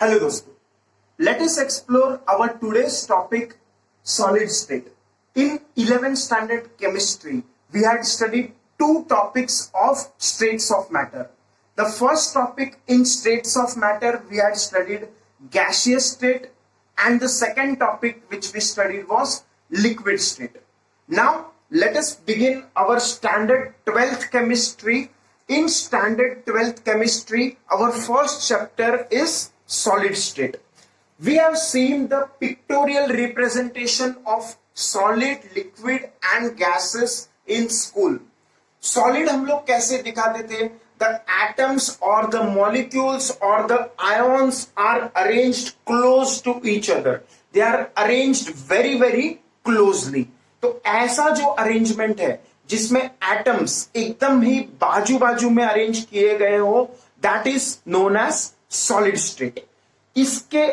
Hello दोस्तों, let us explore our today's topic, solid state. In 11th standard chemistry, we had studied two topics of states of matter. The first topic in states of matter we had studied gaseous state, and the second topic which we studied was liquid state. Now let us begin our standard 12th chemistry. In standard 12th chemistry, our first chapter is solid state. We have seen the pictorial representation of solid, liquid and gases in school. Solid हम लोग कैसे दिखाते थे? The atoms or the molecules or the ions are arranged close to each other. They are arranged very very closely. तो ऐसा जो arrangement है जिसमें एटम्स एकदम ही बाजू बाजू में अरेंज किए गए हो, that is known as solid state. इसके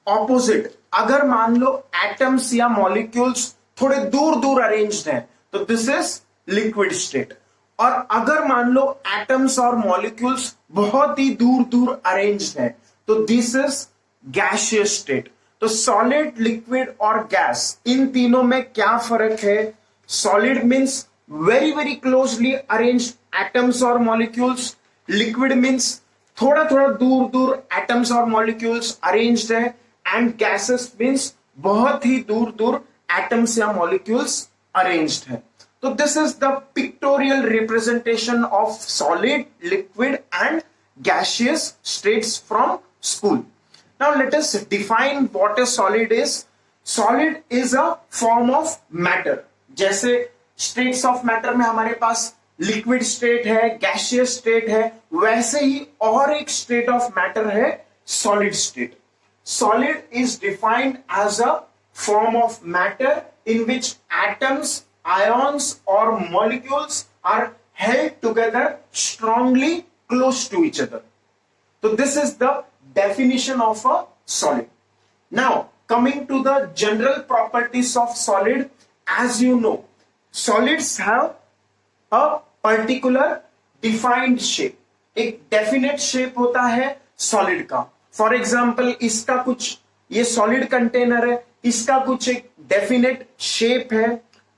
ऑपोजिट अगर मान लो एटम्स या मॉलिक्यूल्स थोड़े दूर दूर अरेंज्ड हैं तो दिस इज लिक्विड स्टेट. और अगर मान लो एटम्स और मॉलिक्यूल्स बहुत ही दूर दूर अरेंज्ड हैं तो दिस इज गैसियस स्टेट. तो सॉलिड, लिक्विड और गैस, इन तीनों में क्या फर्क है? Solid means very very closely arranged atoms और मॉलिक्यूल्स. लिक्विड मीन्स थोड़ा थोड़ा दूर दूर एटम्स और मॉलिक्यूल्स अरेंज्ड है. एंड गैसेस मीन्स बहुत ही दूर दूर एटम्स या मॉलिक्यूल्स अरेंज्ड है. तो this is the pictorial representation of solid, liquid and gaseous states from school. Now let us define what a solid is. Solid is a form of matter. जैसे states of matter में हमारे पास liquid state है, gaseous state है, वैसे ही और एक state of matter है solid state. Solid is defined as a form of matter in which atoms, ions or molecules are held together strongly close to each other. So this is the definition of a solid. Now coming to the general properties of solid, as you know, solids have a particular defined shape. एक definite shape होता है solid का. For example, इसका कुछ, ये solid container है, इसका कुछ एक definite shape है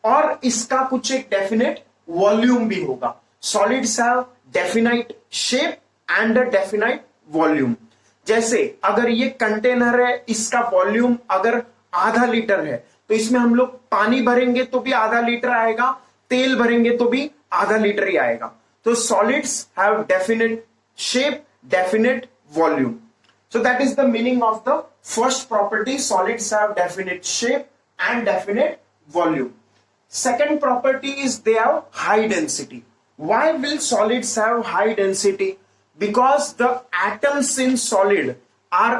और इसका कुछ एक definite volume भी होगा. Solids have definite shape and a definite volume. जैसे अगर ये कंटेनर है, इसका वॉल्यूम अगर आधा लीटर है तो इसमें हम लोग पानी भरेंगे तो भी आधा लीटर आएगा, तेल भरेंगे तो भी आधा लीटर ही आएगा. तो solids have definite shape, definite volume. So that is the meaning of the first property, solids have definite shape and definite volume. Second property is they have high density. Why will solids have high density? Because the atoms in solid are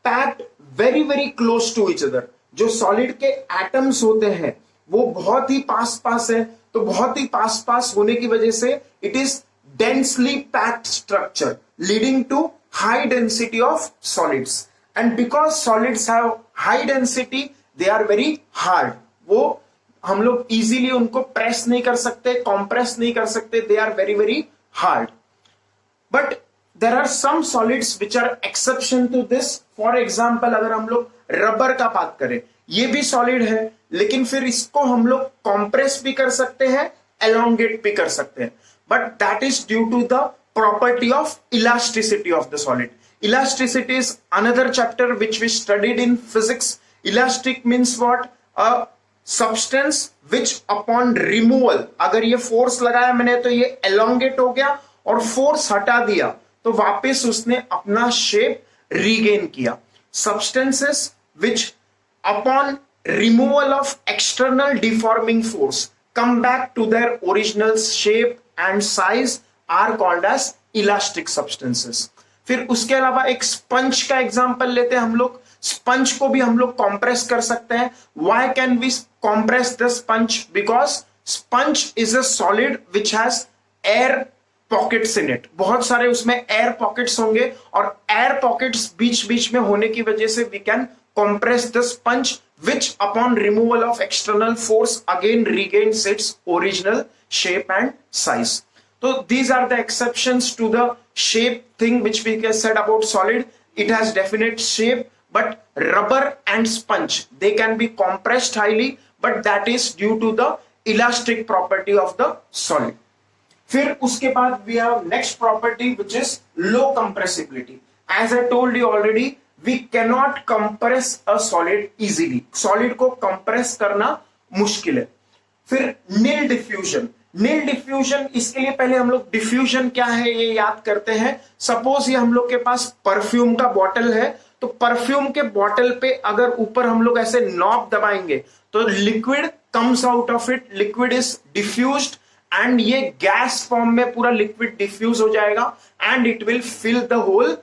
packed very very close to each other. जो solid के atoms होते हैं वो बहुत ही पास पास है, तो बहुत ही पास पास होने की वजह से it is densely packed structure leading to high density of solids. And because solids have high density, they are very hard. वो हम लोग easily उनको press नहीं कर सकते, compress नहीं कर सकते, they are very very hard. But there are some solids which are exception to this. For example, अगर हम लोग रबर का बात करें, ये भी solid है लेकिन फिर इसको हम लोग compress भी कर सकते हैं, elongate भी कर सकते हैं. But that is due to the property of elasticity of the solid. Elasticity is another chapter which we studied in physics. Elastic means what? A substance which upon removal, अगर ये force लगाया मैंने तो ये elongate हो गया और force हटा दिया तो वापस उसने अपना शेप रीगेन किया. Substances which upon removal of external deforming force come back to their original shape and size are called as elastic substances. फिर उसके अलावा एक स्पंज का एग्जांपल लेते हैं हम लोग. स्पंज को भी हम लोग कॉम्प्रेस कर सकते हैं. Why can we compress the sponge? Because sponge is a solid which has air pockets in it. बहुत सारे उसमें एयर पॉकेट्स होंगे और एयर पॉकेट्स बीच बीच में होने की वजह से we can compress the sponge which upon removal of external force again regains its original shape and size. So these are the exceptions to the shape thing which we said about solid. it has definite shape, but rubber and sponge, they can be compressed highly, but that is due to the elastic property of the solid. फिर उसके बाद we have next property which is low compressibility. As I told you already, we cannot compress a solid easily. Solid को compress करना मुश्किल है. फिर nil diffusion. Nil diffusion, इसके लिए पहले हम लोग diffusion क्या है ये याद करते हैं. सपोज ये हम लोग के पास परफ्यूम का बॉटल है, तो परफ्यूम के बॉटल पे अगर ऊपर हम लोग ऐसे नॉब दबाएंगे तो liquid comes out of it, liquid is diffused and ये गैस फॉर्म में पूरा लिक्विड डिफ्यूज हो जाएगा and it will fill the whole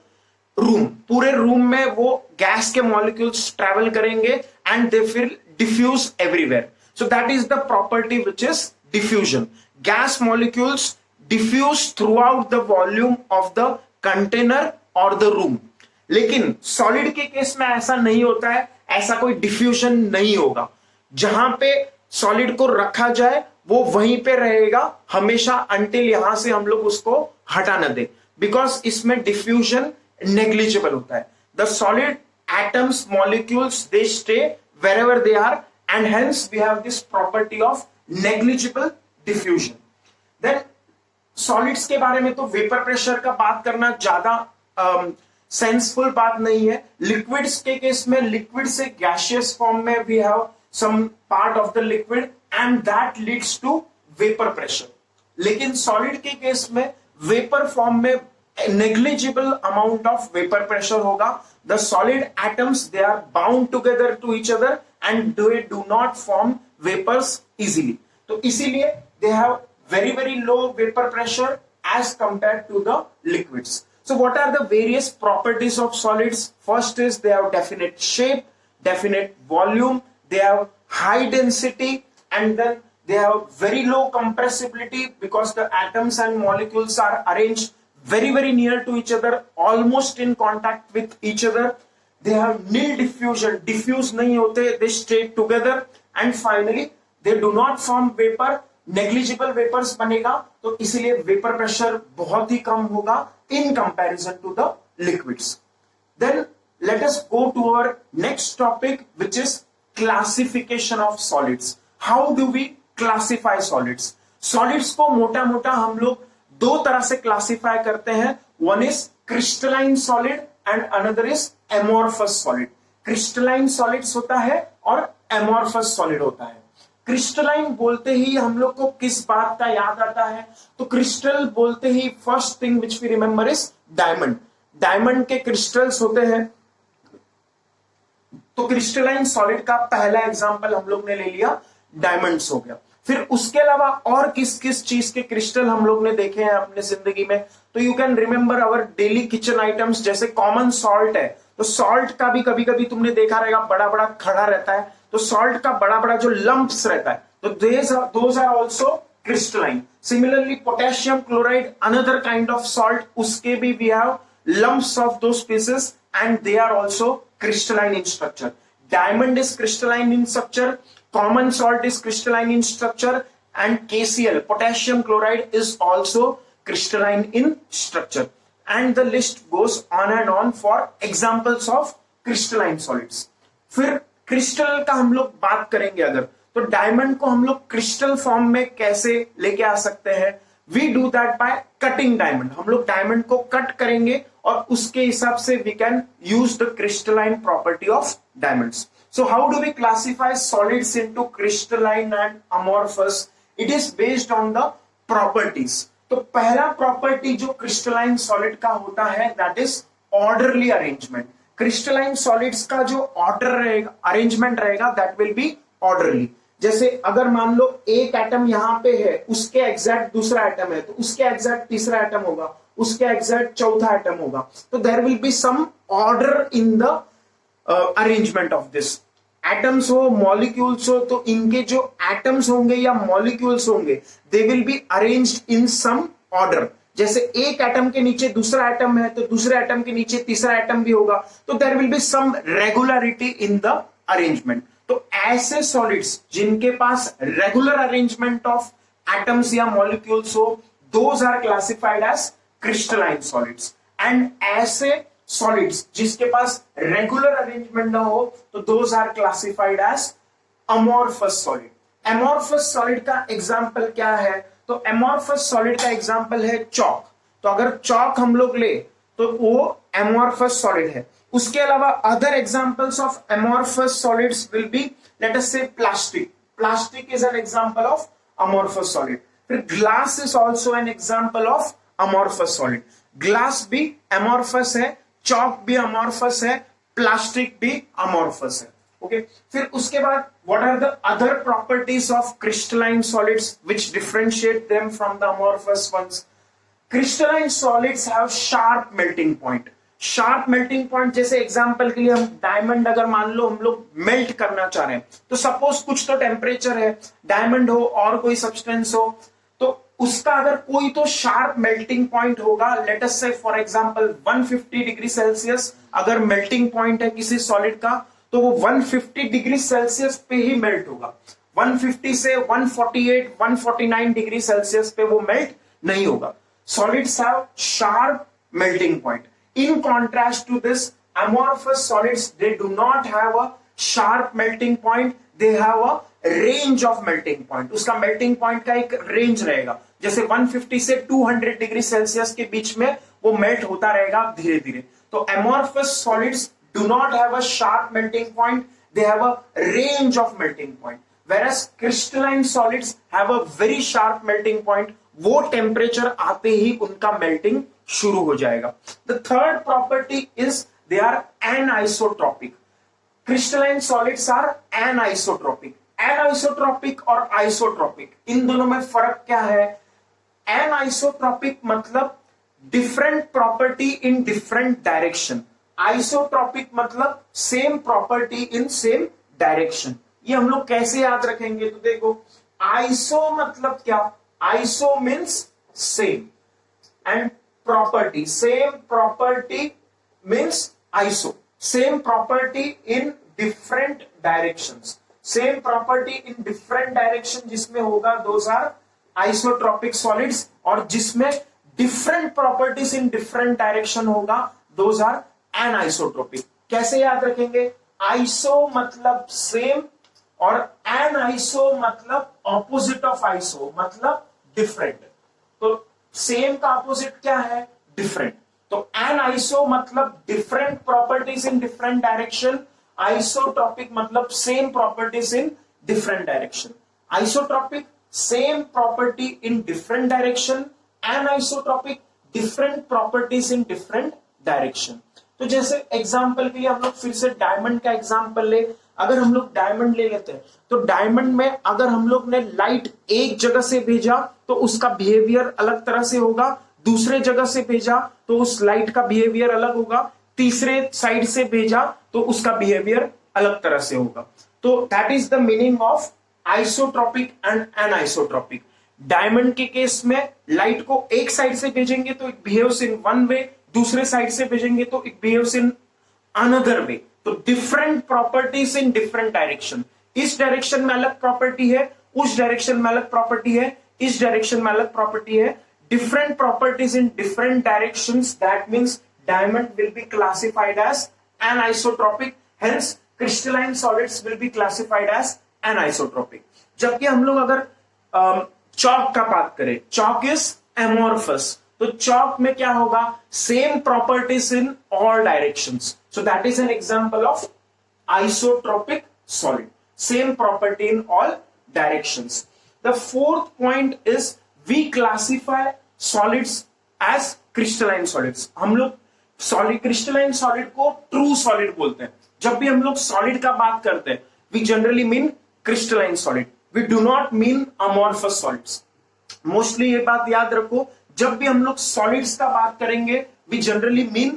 room. पूरे रूम में वो गैस के मॉलिक्यूल्स ट्रेवल करेंगे and they will diffuse everywhere. So that is the property which is diffusion. Gas molecules diffuse throughout the volume of the container और the room. लेकिन solid के case में ऐसा नहीं होता है, ऐसा कोई डिफ्यूजन नहीं होगा. जहां पे सॉलिड को रखा जाए वो वहीं पे रहेगा हमेशा अंटिल यहां से हम लोग उसको हटा न दे, बिकॉज इसमें डिफ्यूजन नेग्लिजिबल होता है. The solid atoms molecules they stay wherever they are and hence we have this property of negligible diffusion. Then solids के बारे में तो वेपर प्रेशर का बात करना ज्यादा सेंसफुल बात नहीं है. लिक्विड्स के केस में लिक्विड से गैसियस फॉर्म में we have some part of the liquid and that leads to vapour pressure. लेकिन सॉलिड के केस में वेपर फॉर्म में negligible amount of vapour pressure होगा. The solid atoms they are bound together to each other and they do not form vapours easily. तो इसीलिए they have very very low vapor pressure as compared to the liquids. So what are the various properties of solids? First is they have definite shape, definite volume, they have high density, and then they have very low compressibility because the atoms and molecules are arranged very very near to each other, almost in contact with each other. They have nil diffusion, diffuse nahi hote, they stay together, and finally they do not form vapor. Negligible vapors बनेगा, तो इसीलिए vapor pressure बहुत ही कम होगा in comparison to the liquids. Then let us go to our next topic which is classification of solids. How do we classify solids? Solids को मोटा मोटा हम लोग दो तरह से क्लासिफाई करते हैं. One is crystalline solid and another is amorphous solid. Crystalline solids होता है और एमोर्फस सॉलिड होता है. क्रिस्टलाइन बोलते ही हम लोग को किस बात का याद आता है? तो क्रिस्टल बोलते ही first thing which we remember is diamond. Diamond के क्रिस्टल्स होते हैं. तो क्रिस्टलाइन सॉलिड का पहला एग्जांपल हम लोग ने ले लिया, डायमंड्स हो गया. फिर उसके अलावा और किस किस चीज के क्रिस्टल हम लोग ने देखे हैं अपने जिंदगी में? तो you can remember our daily kitchen items. जैसे कॉमन सॉल्ट है, तो सॉल्ट का भी कभी कभी तुमने देखा रहेगा बड़ा बड़ा खड़ा रहता है, तो सॉल्ट का बड़ा बड़ा जो लंप्स रहता है, तो those are also crystalline. Similarly potassium chloride another kind of salt, उसके भी we have lumps of those pieces and they are also crystalline in structure. Diamond is crystalline in structure, common salt is crystalline in structure, and KCl, potassium chloride, is also crystalline in structure. And the list goes on and on for examples of crystalline solids. फिर crystal का हम लोग बात करेंगे अगर, तो diamond को हम लोग क्रिस्टल फॉर्म में कैसे लेके आ सकते हैं? We do that by cutting diamond. हम लोग डायमंड को कट करेंगे और उसके हिसाब से we can use the crystalline property of diamonds. So how do we classify solids into crystalline and amorphous? It is based on the properties. तो पहला प्रॉपर्टी जो क्रिस्टलाइन सॉलिड का होता है that is orderly arrangement. Crystalline solids का जो order रहेगा, arrangement रहेगा, that will be orderly. जैसे अगर मान लो एक एटम यहां पे है, उसके एग्जैक्ट दूसरा एटम है, तो उसके एग्जैक्ट तीसरा एटम होगा, उसके एग्जैक्ट चौथा एटम होगा. तो there will be some order in the arrangement of this. Atoms हो, मॉलिक्यूल्स हो, तो इनके जो एटम्स होंगे या मॉलिक्यूल्स होंगे, they will be arranged in some order. जैसे एक एटम के नीचे दूसरा एटम है, तो दूसरे एटम के नीचे तीसरा एटम भी होगा, तो there will be some regularity in the arrangement. तो ऐसे सॉलिड्स जिनके पास रेगुलर अरेंजमेंट ऑफ एटम्स या मॉलिक्यूल्स हो, those are classified as crystalline solids. And ऐसे सॉलिड्स जिसके पास रेगुलर अरेंजमेंट ना हो तो those are classified as amorphous solid. Amorphous solid का एग्जाम्पल क्या है? तो एमोर्फस सॉलिड का एग्जाम्पल है चॉक। तो अगर चॉक हम लोग ले तो वो एमोर्फस सॉलिड है। उसके अलावा other examples of amorphous solids will be let us say plastic. Plastic is an example of amorphous solid. फिर glass is also an example of amorphous solid. Glass भी अमोर्फस है, चॉक भी amorphous है, plastic भी amorphous है। Okay फिर उसके बाद what are the other properties of crystalline solids which differentiate them from the amorphous ones? Crystalline solids have sharp melting point. Sharp melting point जैसे एग्जांपल के लिए हम डायमंड अगर मान लो हम लोग मेल्ट करना चाह रहे हैं तो सपोज कुछ तो टेम्परेचर है, डायमंड हो और कोई सब्सटेंस हो, तो उसका अगर कोई तो शार्प मेल्टिंग पॉइंट होगा। लेट अस से फॉर एग्जांपल 150 डिग्री सेल्सियस अगर मेल्टिंग पॉइंट है किसी सॉलिड का तो वो 150 डिग्री सेल्सियस पे ही मेल्ट होगा। 150 से 148 149 डिग्री सेल्सियस पे वो मेल्ट नहीं होगा। Solids have sharp melting point. In contrast to this, amorphous solids, they do not have a sharp melting point, they have a range of melting point. उसका melting point का एक range रहेगा, जैसे 150 से 200 डिग्री सेल्सियस के बीच में वो melt होता रहेगा धीरे धीरे। तो amorphous solids do not have a sharp melting point, they have a range of melting point. Whereas crystalline solids have a very sharp melting point, वो टेम्परेचर आते ही उनका मेल्टिंग शुरू हो जाएगा। The third property is they are anisotropic. Crystalline solids are anisotropic. Anisotropic और isotropic इन दोनों में फर्क क्या है? एनआइसोट्रॉपिक मतलब different property in different direction. Isotropic मतलब same property in same direction. ये हम लोग कैसे याद रखेंगे? तो देखो आइसो मतलब क्या? Iso means same and property. Same property means iso. Same property in different directions. Same property in different direction जिसमें होगा those are isotropic solids और जिसमें different properties in different direction होगा those are anisotropic. कैसे याद रखेंगे? Iso मतलब same और aniso मतलब opposite of iso मतलब डिफरेंट। तो सेम का अपोजिट क्या है? डिफरेंट। तो एनआइसो मतलब different properties in different direction, isotropic मतलब same properties in different direction. Isotropic same property in different direction, anisotropic different properties in different direction. तो जैसे एग्जांपल के लिए हम लोग फिर से डायमंड का एग्जांपल ले। अगर हम लोग डायमंड ले लेते हैं तो डायमंड में अगर हम लोग ने लाइट एक जगह से भेजा तो उसका बिहेवियर अलग तरह से होगा, दूसरे जगह से भेजा तो उस लाइट का बिहेवियर अलग होगा, तीसरे साइड से भेजा तो उसका बिहेवियर अलग तरह से होगा। तो that is the meaning of isotropic and anisotropic. Diamond के केस में लाइट को एक साइड से भेजेंगे तो it behaves in one way, दूसरे साइड से भेजेंगे तो it behaves in another way. तो different properties in different direction. इस डायरेक्शन में अलग प्रॉपर्टी है, उस डायरेक्शन में अलग प्रॉपर्टी है, इस डायरेक्शन में अलग प्रॉपर्टी है। Different properties in different directions, that means diamond will be classified as anisotropic, hence crystalline solids will be classified as anisotropic. जबकि हम लोग अगर चॉक का बात करें, चॉक इज एमोर्फस, तो चॉक में क्या होगा? Same properties in all directions, so that is an example of isotropic solid, same property in all directions. The fourth point is we classify solids as crystalline solids. हम लोग solid crystalline solid को true solid बोलते हैं। जब भी हम लोग solid का बात करते हैं we generally mean crystalline solid, we do not mean amorphous solids. Mostly ये बात याद रखो, जब भी हम लोग सॉलिड्स का बात करेंगे we generally mean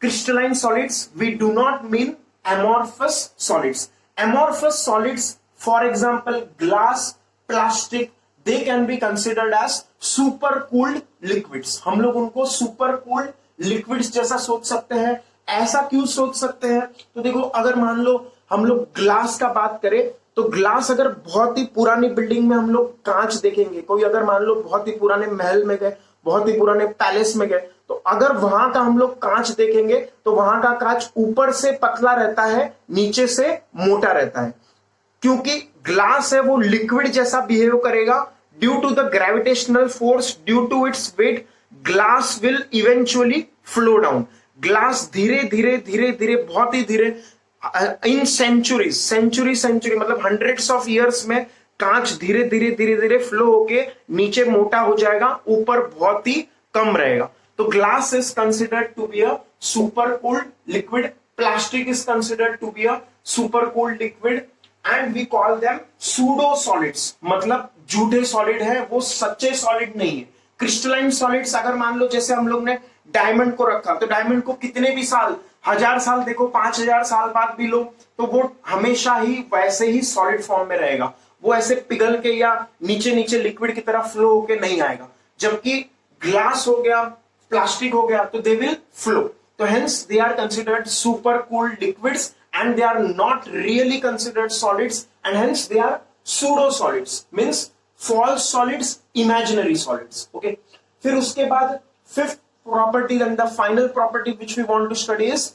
crystalline solids, we do not mean amorphous solids. Amorphous solids, for example, glass, plastic, they can be considered as super cooled liquids. हम लोग उनको super cooled liquids जैसा सोच सकते हैं। ऐसा क्यों सोच सकते हैं? तो देखो अगर मान लो हम लोग ग्लास का बात करें तो ग्लास अगर बहुत ही पुरानी बिल्डिंग में हम लोग कांच देखेंगे, कोई अगर मान लो बहुत ही पुराने महल में गए, बहुत ही पुराने पैलेस में गए तो अगर वहां का हम लोग कांच देखेंगे तो वहां का कांच ऊपर से पतला रहता है, नीचे से मोटा रहता है। क्योंकि ग्लास है वो लिक्विड जैसा बिहेव करेगा, due to the gravitational force, due to its weight, glass will eventually flow down. Glass धीरे धीरे धीरे धीरे, बहुत ही धीरे, इन सेंचुरीज, सेंचुरी मतलब हंड्रेड्स ऑफ ईयर्स में कांच धीरे धीरे धीरे धीरे फ्लो होके नीचे मोटा हो जाएगा, ऊपर बहुत ही कम रहेगा। तो glass is considered to be a super cooled liquid, plastic is considered to be a super cooled liquid, and we call them pseudo solids, मतलब झूठे सॉलिड है, वो सच्चे सॉलिड नहीं है। क्रिस्टलाइन सॉलिड्स, अगर मान लो जैसे हम लोग ने डायमंड को रखा, तो डायमंड को कितने भी साल, 1000 साल देखो, 5000 साल बाद भी लो, तो वो हमेशा ही वैसे ही सॉलिड फॉर्म में रहेगा, वो ऐसे पिघल के या नीचे नीचे लिक्विड की तरह फ्लो होके नहीं आएगा। जबकि ग्लास हो गया, प्लास्टिक हो गया, तो दे विल फ्लो। तो hence they are considered super cooled liquids and they are not really considered solids, and hence they are pseudo solids, means false solids, imaginary solids. Okay, फिर उसके बाद fifth property and the final property which we want to study is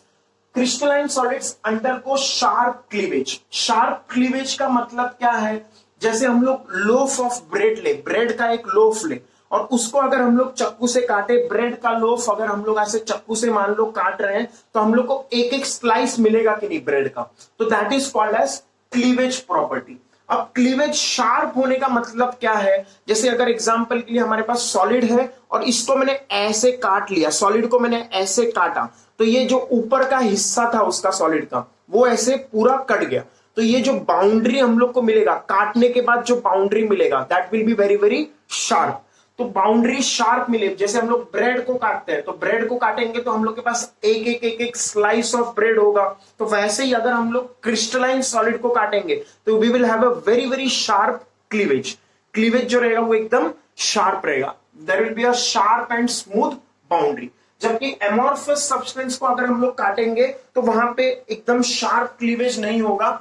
crystalline solids undergo sharp cleavage. Sharp cleavage का मतलब क्या है? जैसे हम लोग loaf of bread ले, bread का एक loaf ले, और उसको अगर हम लोग चाकू से काटे, ब्रेड का लोफ अगर हम लोग ऐसे चाकू से मान लो काट रहे हैं, तो हम लोग को एक एक स्लाइस मिलेगा कि नहीं ब्रेड का, तो that is called as cleavage property. अब क्लीवेज शार्प होने का मतलब क्या है? जैसे अगर एग्जांपल के लिए हमारे पास सॉलिड है और इसको मैंने ऐसे काट लिया, सॉलिड को मैंने ऐसे काटा, तो ये जो ऊपर का हिस्सा था उसका सॉलिड का, वो ऐसे पूरा कट गया। तो ये जो बाउंड्री हम लोग को मिलेगा काटने के बाद, जो बाउंड्री मिलेगा, that will be very very sharp. तो बाउंड्री शार्प मिले, जैसे हम लोग ब्रेड को काटते हैं, तो ब्रेड को काटेंगे तो हम लोग के पास एक एक एक एक स्लाइस ऑफ ब्रेड होगा, तो वैसे ही अगर हम लोग क्रिस्टलाइन सॉलिड को काटेंगे तो we will have a very very sharp cleavage. Cleavage जो रहेगा वो एकदम शार्प रहेगा, there will be a sharp and smooth boundary. जबकि एमोर्फस सब्सटेंस को अगर हम लोग काटेंगे तो वहां पे एकदम शार्प क्लीवेज नहीं होगा।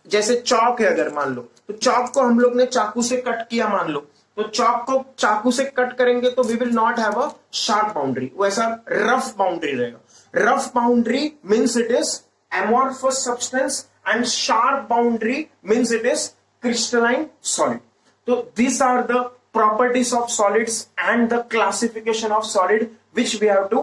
जैसे चौक है, अगर मान लो, तो चौक को हम लोग ने चाकू से कट किया मान लो, तो चॉक को चाकू से कट करेंगे तो we will not have a sharp boundary, वो ऐसा रफ बाउंड्री रहेगा। Rough boundary means it is amorphous substance, and sharp boundary means it is crystalline solid. So these are the properties of solids and the classification of solid which we have to